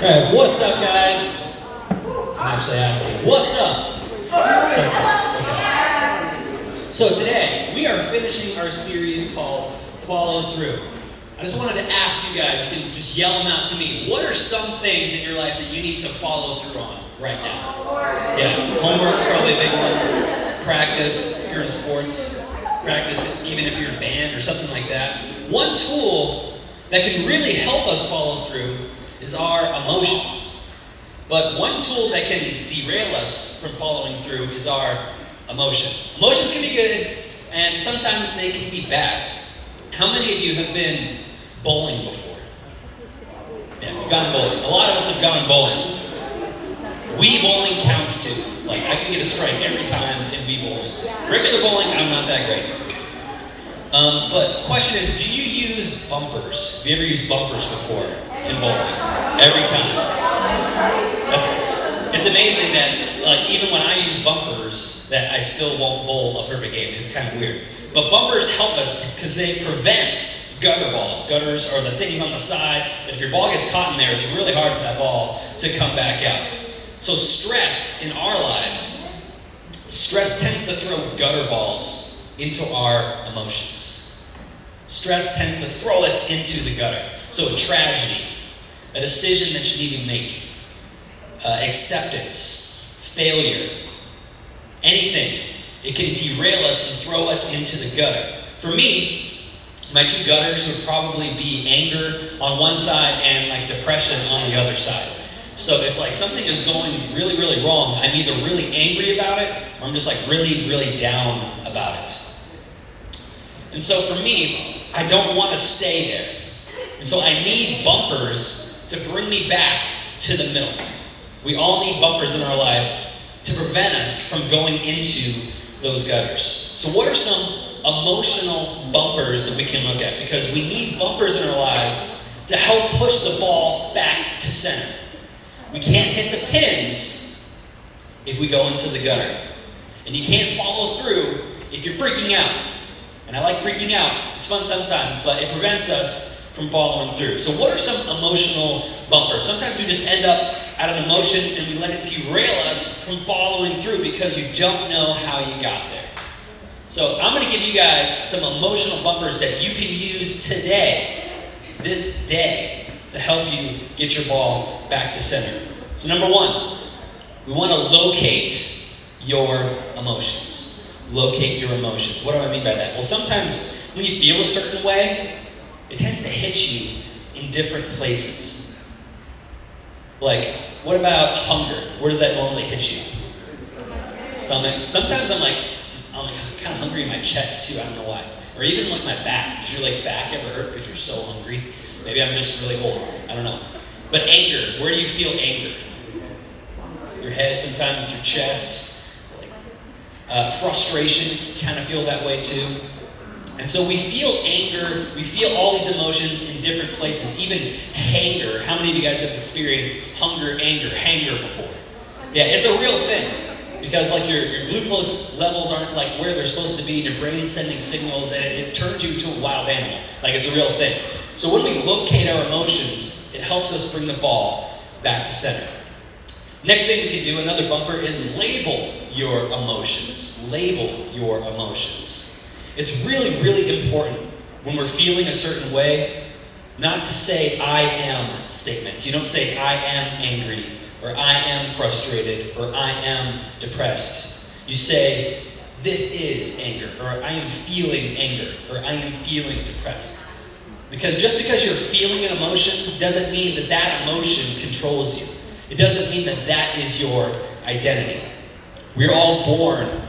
Alright, what's up, guys? I'm actually asking, what's up? Okay. So today, we are finishing our series called Follow Through. I just wanted to ask you guys, you can just yell them out to me. What are some things in your life that you need to follow through on right now? Yeah, homework's probably a big one. Practice, if you're in sports. Practice, even if you're in band or something like that. One tool that can really help us follow through is our emotions. But one tool that can derail us from following through is our emotions. Emotions can be good, and sometimes they can be bad. How many of you have been bowling before? Yeah, you've gone bowling. A lot of us have gone bowling. Wii bowling counts too. Like, I can get a strike every time in Wii bowling. Regular bowling, I'm not that great. But question is, do you use bumpers? Have you ever used bumpers before in bowling? Every time. It's amazing that, like, even when I use bumpers, that I still won't bowl a perfect game. It's kind of weird. But bumpers help us because they prevent gutter balls. Gutters are the things on the side that if your ball gets caught in there, it's really hard for that ball to come back out. So stress in our lives, stress tends to throw gutter balls into our emotions. Stress tends to throw us into the gutter. So a tragedy, a decision that you need to make, acceptance, failure, anything, it can derail us and throw us into the gutter. For me, my two gutters would probably be anger on one side and like depression on the other side. So if like something is going really, really wrong, I'm either really angry about it or I'm just like really, really down about it. And so for me, I don't want to stay there. And so I need bumpers to bring me back to the middle. We all need bumpers in our life to prevent us from going into those gutters. So what are some emotional bumpers that we can look at? Because we need bumpers in our lives to help push the ball back to center. We can't hit the pins if we go into the gutter. And you can't follow through if you're freaking out. And I like freaking out. It's fun sometimes, but it prevents us from following through. So what are some emotional bumpers? Sometimes we just end up at an emotion and we let it derail us from following through because you don't know how you got there. So I'm going to give you guys some emotional bumpers that you can use today, this day, to help you get your ball back to center. So number one, we want to locate your emotions. Locate your emotions. What do I mean by that? Well, sometimes when you feel a certain way, it tends to hit you in different places. Like, what about hunger? Where does that normally hit you? Stomach. Sometimes I'm kind of hungry in my chest too. I don't know why. Or even like my back. Does your like back ever hurt because you're so hungry? Maybe I'm just really old. I don't know. But anger. Where do you feel anger? Your head, sometimes your chest. Frustration. Kind of feel that way too. And so we feel anger, we feel all these emotions in different places, even hanger. How many of you guys have experienced hunger, anger, hanger before? Yeah, it's a real thing because like your glucose levels aren't like where they're supposed to be, and your brain's sending signals, and it turns you into a wild animal. Like it's a real thing. So when we locate our emotions, it helps us bring the ball back to center. Next thing we can do, another bumper, is label your emotions. Label your emotions. It's really, really important when we're feeling a certain way not to say I am statements. You don't say I am angry, or I am frustrated, or I am depressed. You say this is anger, or I am feeling anger, or I am feeling depressed. Because just because you're feeling an emotion doesn't mean that that emotion controls you. It doesn't mean that that is your identity. We're all born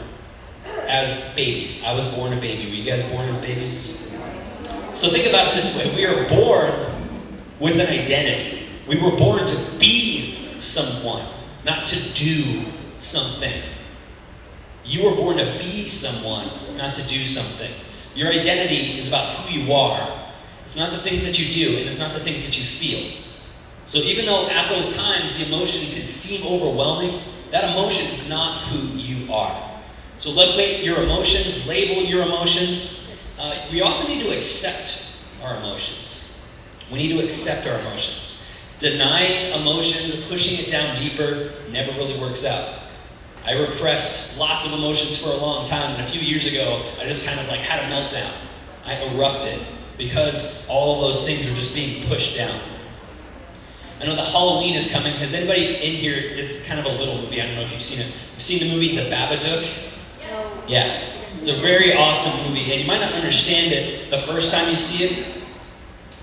as babies. I was born a baby. Were you guys born as babies? So think about it this way. We are born with an identity. We were born to be someone, not to do something. You were born to be someone, not to do something. Your identity is about who you are. It's not the things that you do, and it's not the things that you feel. So even though at those times the emotion can seem overwhelming, that emotion is not who you are. So locate your emotions, label your emotions. We also need to accept our emotions. We need to accept our emotions. Denying emotions, pushing it down deeper, never really works out. I repressed lots of emotions for a long time, and a few years ago, I just kind of like had a meltdown. I erupted because all of those things were just being pushed down. I know that Halloween is coming. Has anybody in here, it's kind of a little movie, I don't know if you've seen it. You've seen the movie The Babadook? Yeah. It's a very awesome movie, and you might not understand it the first time you see it,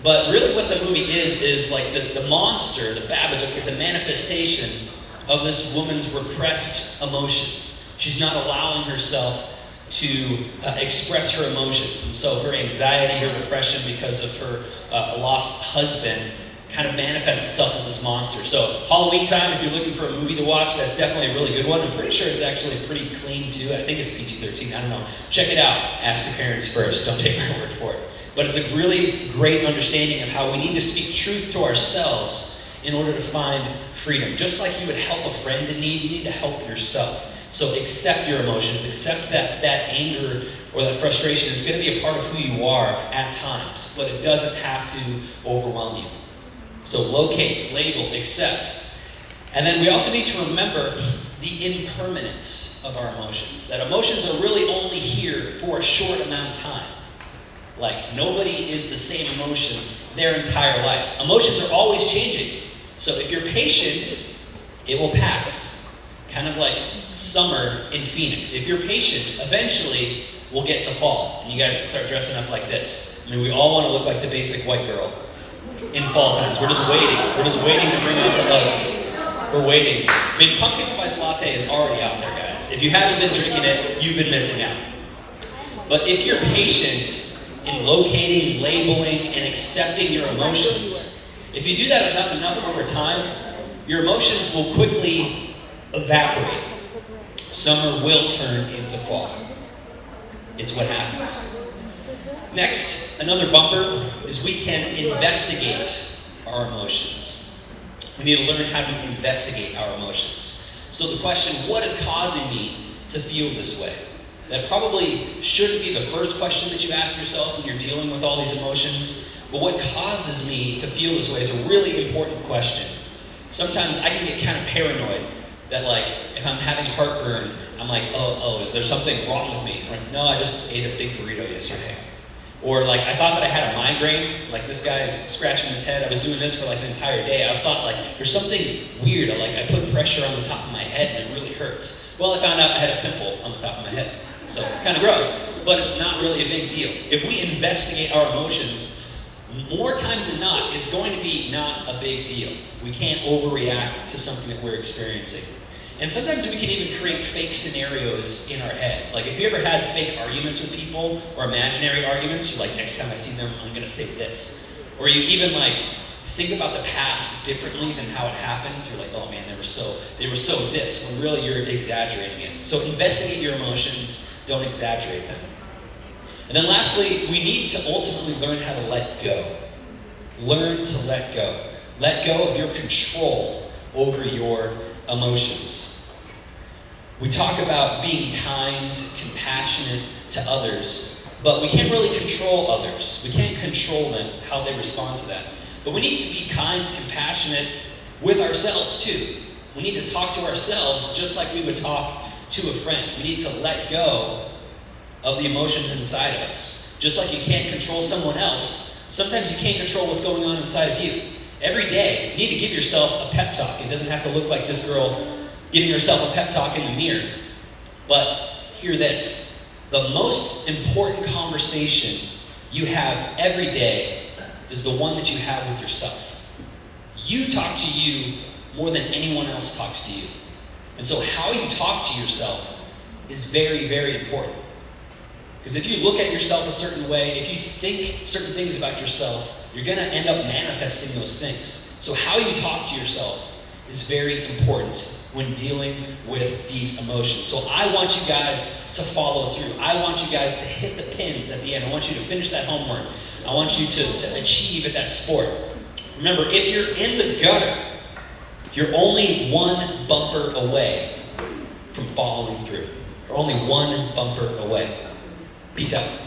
but really what the movie is like the monster, the Babadook, is a manifestation of this woman's repressed emotions. She's not allowing herself to express her emotions, and so her anxiety, her depression because of her lost husband kind of manifests itself as this monster. So Halloween time, if you're looking for a movie to watch, that's definitely a really good one. I'm pretty sure it's actually pretty clean too. I think it's PG-13, I don't know. Check it out. Ask your parents first. Don't take my word for it. But it's a really great understanding of how we need to speak truth to ourselves in order to find freedom. Just like you would help a friend in need, you need to help yourself. So accept your emotions, accept that anger or that frustration is going to be a part of who you are at times, but it doesn't have to overwhelm you. So locate, label, accept. And then we also need to remember the impermanence of our emotions. That emotions are really only here for a short amount of time. Like, nobody is the same emotion their entire life. Emotions are always changing. So if you're patient, it will pass. Kind of like summer in Phoenix. If you're patient, eventually we'll get to fall. And you guys can start dressing up like this. I mean, we all want to look like the basic white girl in fall times. We're just waiting. We're just waiting to bring out the Uggs. We're waiting. I mean, pumpkin spice latte is already out there, guys. If you haven't been drinking it, you've been missing out. But if you're patient in locating, labeling, and accepting your emotions, if you do that enough over time, your emotions will quickly evaporate. Summer will turn into fall. It's what happens. Next, another bumper is we can investigate our emotions. We need to learn how to investigate our emotions. So the question, what is causing me to feel this way? That probably shouldn't be the first question that you ask yourself when you're dealing with all these emotions, but what causes me to feel this way is a really important question. Sometimes I can get kind of paranoid that, like, if I'm having heartburn, I'm like, oh, is there something wrong with me? Or, no, I just ate a big burrito yesterday. Or like, I thought that I had a migraine, like this guy is scratching his head. I was doing this for like an entire day. I thought like, there's something weird. I put pressure on the top of my head and it really hurts. Well, I found out I had a pimple on the top of my head. So it's kind of gross, but it's not really a big deal. If we investigate our emotions, more times than not, it's going to be not a big deal. We can't overreact to something that we're experiencing. And sometimes we can even create fake scenarios in our heads. Like if you ever had fake arguments with people or imaginary arguments, you're like, next time I see them, I'm going to say this. Or you even like think about the past differently than how it happened. You're like, oh man, they were so this, when really you're exaggerating it. So investigate your emotions, don't exaggerate them. And then lastly, we need to ultimately learn how to let go. Learn to let go. Let go of your control over your emotions. We talk about being kind, compassionate to others, but we can't really control others. We can't control them, how they respond to that. But we need to be kind, compassionate with ourselves too. We need to talk to ourselves just like we would talk to a friend. We need to let go of the emotions inside of us. Just like you can't control someone else, sometimes you can't control what's going on inside of you. Every day, you need to give yourself a pep talk. It doesn't have to look like this girl giving herself a pep talk in the mirror. But hear this. The most important conversation you have every day is the one that you have with yourself. You talk to you more than anyone else talks to you. And so how you talk to yourself is very, very important. Because if you look at yourself a certain way, if you think certain things about yourself, you're going to end up manifesting those things. So how you talk to yourself is very important when dealing with these emotions. So I want you guys to follow through. I want you guys to hit the pins at the end. I want you to finish that homework. I want you to achieve at that sport. Remember, if you're in the gutter, you're only one bumper away from following through. You're only one bumper away. Peace out.